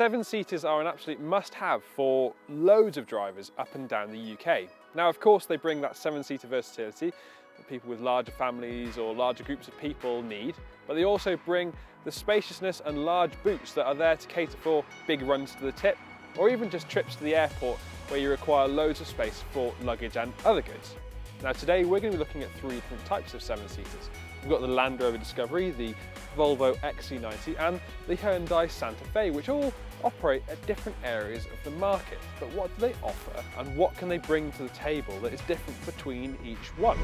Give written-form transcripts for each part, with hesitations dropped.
7-seaters are an absolute must-have for loads of drivers up and down the UK. Now, of course, they bring that 7-seater versatility that people with larger families or larger groups of people need, but they also bring the spaciousness and large boots that are there to cater for big runs to the tip, or even just trips to the airport where you require loads of space for luggage and other goods. Now today we're going to be looking at 3 different types of 7-seaters. We've got the Land Rover Discovery, the Volvo XC90 and the Hyundai Santa Fe, which all operate at different areas of the market. But what do they offer and what can they bring to the table that is different between each one?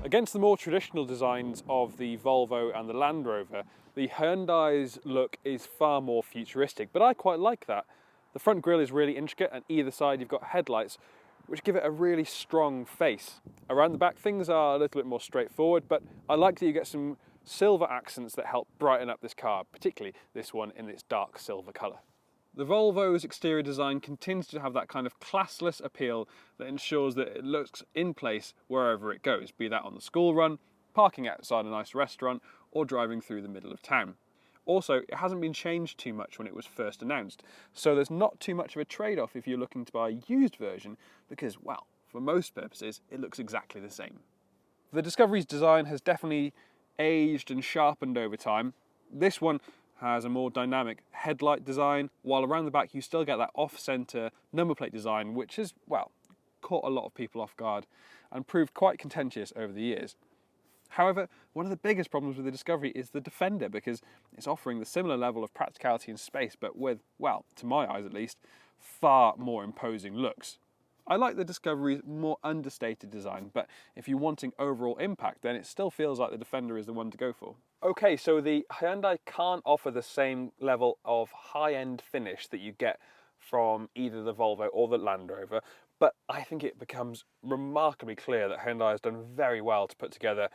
Against the more traditional designs of the Volvo and the Land Rover, the Hyundai's look is far more futuristic, but I quite like that. The front grille is really intricate and either side you've got headlights which give it a really strong face. Around the back things are a little bit more straightforward, but I like that you get some silver accents that help brighten up this car, particularly this one in its dark silver colour. The Volvo's exterior design continues to have that kind of classless appeal that ensures that it looks in place wherever it goes, be that on the school run, parking outside a nice restaurant, or driving through the middle of town. Also, it hasn't been changed too much when it was first announced, so there's not too much of a trade-off if you're looking to buy a used version because, well, for most purposes, it looks exactly the same. The Discovery's design has definitely aged and sharpened over time. This one has a more dynamic headlight design, while around the back you still get that off-centre number plate design, which has, well, caught a lot of people off guard and proved quite contentious over the years. However, one of the biggest problems with the Discovery is the Defender, because it's offering the similar level of practicality and space, but with, well, to my eyes at least, far more imposing looks. I like the Discovery's more understated design, but if you're wanting overall impact, then it still feels like the Defender is the one to go for. Okay, so the Hyundai can't offer the same level of high-end finish that you get from either the Volvo or the Land Rover, but I think it becomes remarkably clear that Hyundai has done very well to put together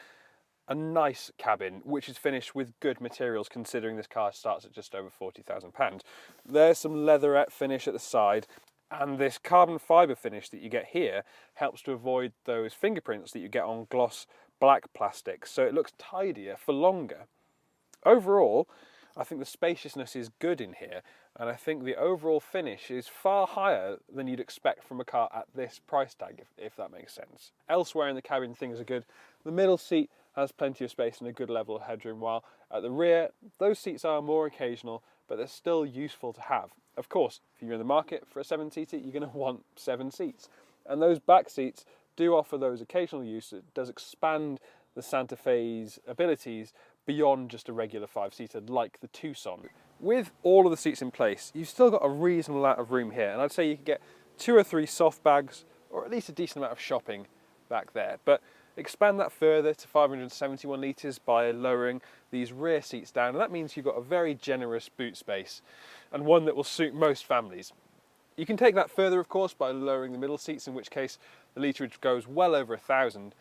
a nice cabin which is finished with good materials, considering this car starts at just over £40,000. There's some leatherette finish at the side, and this carbon fibre finish that you get here helps to avoid those fingerprints that you get on gloss black plastic, so it looks tidier for longer. Overall, I think the spaciousness is good in here, and I think the overall finish is far higher than you'd expect from a car at this price tag, if that makes sense. Elsewhere in the cabin things are good. The middle seat has plenty of space and a good level of headroom, while at the rear those seats are more occasional, but they're still useful to have. Of course, if you're in the market for a 7-seater, you're going to want 7 seats, and those back seats do offer those occasional use. It does expand the Santa Fe's abilities beyond just a regular 5-seater like the Tucson. With all of the seats in place, you've still got a reasonable amount of room here, and I'd say you could get 2 or 3 soft bags, or at least a decent amount of shopping back there. But expand that further to 571 litres by lowering these rear seats down, and that means you've got a very generous boot space, and one that will suit most families. You can take that further, of course, by lowering the middle seats, in which case the litrage goes well over 1,000.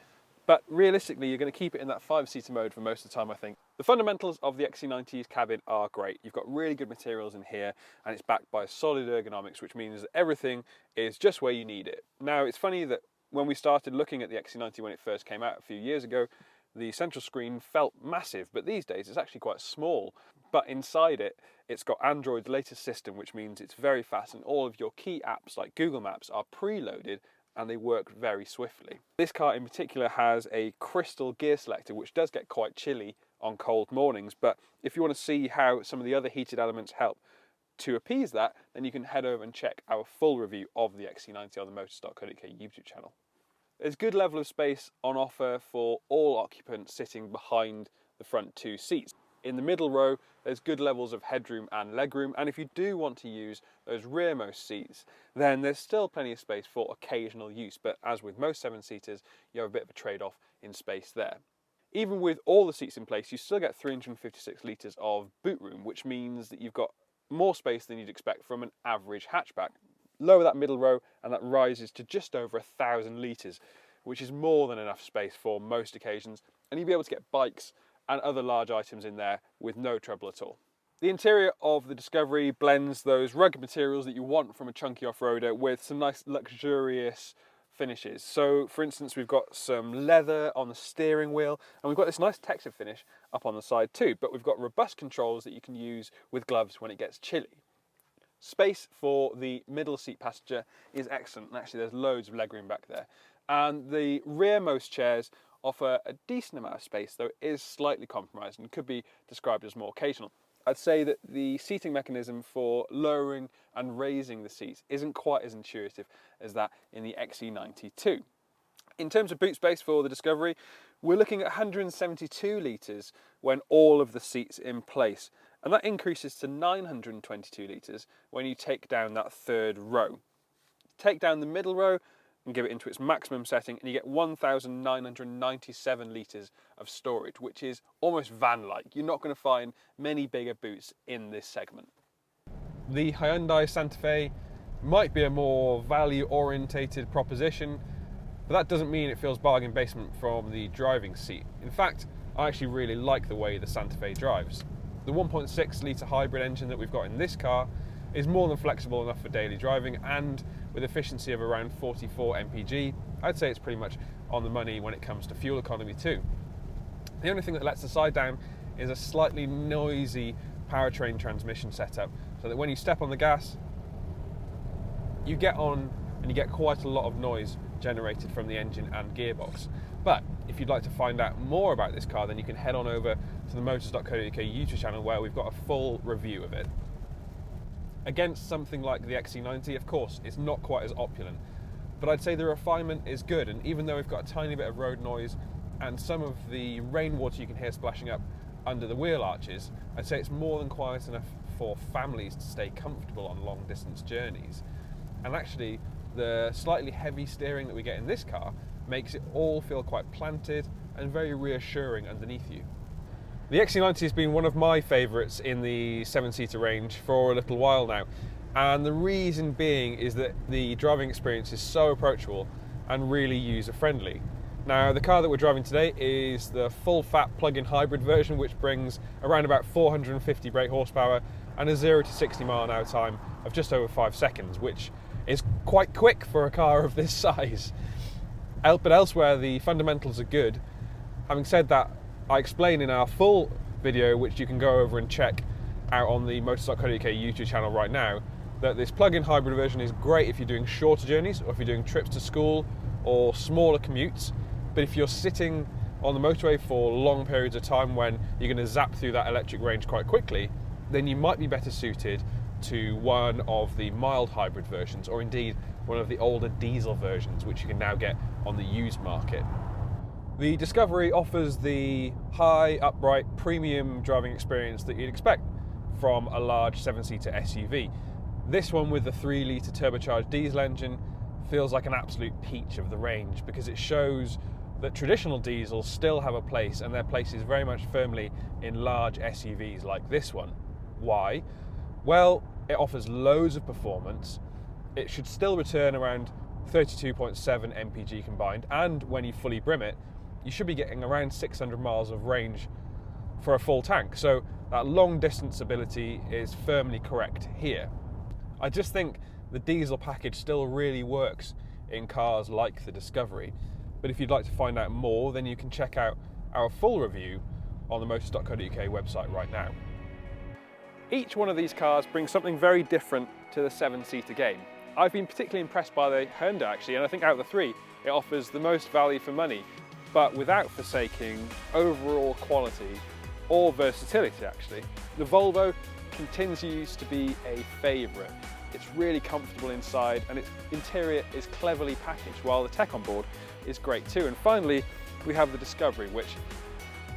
But realistically, you're going to keep it in that 5-seater mode for most of the time, I think. The fundamentals of the XC90's cabin are great. You've got really good materials in here, and it's backed by solid ergonomics, which means that everything is just where you need it. Now, it's funny that when we started looking at the XC90 when it first came out a few years ago, the central screen felt massive, but these days it's actually quite small. But inside it, it's got Android's latest system, which means it's very fast, and all of your key apps like Google Maps are preloaded and they work very swiftly. This car in particular has a crystal gear selector, which does get quite chilly on cold mornings, but if you want to see how some of the other heated elements help to appease that, then you can head over and check our full review of the XC90 on the Motors.co.uk YouTube channel. There's good level of space on offer for all occupants sitting behind the front 2 seats. In the middle row, there's good levels of headroom and legroom, and if you do want to use those rearmost seats, then there's still plenty of space for occasional use, but as with most 7-seaters, you have a bit of a trade-off in space there. Even with all the seats in place, you still get 356 litres of boot room, which means that you've got more space than you'd expect from an average hatchback. Lower that middle row, and that rises to just over 1,000 litres, which is more than enough space for most occasions, and you'll be able to get bikes and other large items in there with no trouble at all. The interior of the Discovery blends those rugged materials that you want from a chunky off-roader with some nice luxurious finishes. So for instance, we've got some leather on the steering wheel, and we've got this nice textured finish up on the side too, but we've got robust controls that you can use with gloves when it gets chilly. Space for the middle seat passenger is excellent, and actually there's loads of legroom back there. And the rearmost chairs offer a decent amount of space, though it is slightly compromised and could be described as more occasional. I'd say that the seating mechanism for lowering and raising the seats isn't quite as intuitive as that in the XC90 too. In terms of boot space for the Discovery, we're looking at 172 litres when all of the seats in place, and that increases to 922 litres when you take down that third row. Take down the middle row and give it into its maximum setting, and you get 1,997 litres of storage, which is almost van-like. You're not going to find many bigger boots in this segment. The Hyundai Santa Fe might be a more value-orientated proposition, but that doesn't mean it feels bargain basement from the driving seat. In fact, I actually really like the way the Santa Fe drives. The 1.6 litre hybrid engine that we've got in this car is more than flexible enough for daily driving, and with efficiency of around 44 mpg, I'd say it's pretty much on the money when it comes to fuel economy too. The only thing that lets the side down is a slightly noisy powertrain transmission setup, so that when you step on the gas, you get on and you get quite a lot of noise generated from the engine and gearbox. But if you'd like to find out more about this car, then you can head on over to the Motors.co.uk YouTube channel, where we've got a full review of it. Against something like the XC90, of course, it's not quite as opulent, but I'd say the refinement is good, and even though we've got a tiny bit of road noise and some of the rainwater you can hear splashing up under the wheel arches, I'd say it's more than quiet enough for families to stay comfortable on long distance journeys. And actually, the slightly heavy steering that we get in this car makes it all feel quite planted and very reassuring underneath you. The XC90 has been one of my favourites in the 7-seater range for a little while now, and the reason being is that the driving experience is so approachable and really user-friendly. Now, the car that we're driving today is the full-fat plug-in hybrid version, which brings around about 450 brake horsepower and a 0 to 60 mile an hour time of just over 5 seconds, which is quite quick for a car of this size. But elsewhere, the fundamentals are good. Having said that, I explain in our full video, which you can go over and check out on the Motors.co.uk YouTube channel right now, that this plug-in hybrid version is great if you're doing shorter journeys or if you're doing trips to school or smaller commutes. But if you're sitting on the motorway for long periods of time when you're going to zap through that electric range quite quickly, then you might be better suited to one of the mild hybrid versions, or indeed one of the older diesel versions, which you can now get on the used market. The Discovery offers the high, upright, premium driving experience that you'd expect from a large 7-seater SUV. This one, with the 3-litre turbocharged diesel engine, feels like an absolute peach of the range, because it shows that traditional diesels still have a place, and their place is very much firmly in large SUVs like this one. Why? Well, it offers loads of performance. It should still return around 32.7 mpg combined, and when you fully brim it, you should be getting around 600 miles of range for a full tank. So that long distance ability is firmly correct here. I just think the diesel package still really works in cars like the Discovery. But if you'd like to find out more, then you can check out our full review on the Motors.co.uk website right now. Each one of these cars brings something very different to the 7-seater game. I've been particularly impressed by the Hyundai actually, and I think out of the three, it offers the most value for money, but without forsaking overall quality or versatility actually. The Volvo continues to be a favourite. It's really comfortable inside, and its interior is cleverly packaged, while the tech on board is great too. And finally, we have the Discovery, which,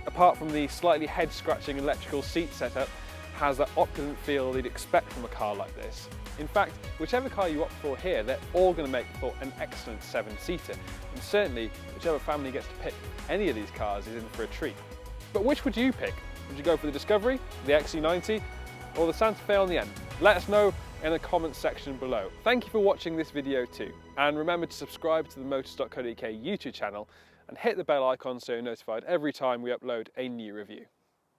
apart from the slightly head-scratching electrical seat setup, has that opulent feel you'd expect from a car like this. In fact, whichever car you opt for here, they're all going to make for an excellent 7-seater. And certainly, whichever family gets to pick any of these cars is in for a treat. But which would you pick? Would you go for the Discovery, the XC90, or the Santa Fe on the end? Let us know in the comments section below. Thank you for watching this video too. And remember to subscribe to the Motors.co.uk YouTube channel and hit the bell icon so you're notified every time we upload a new review.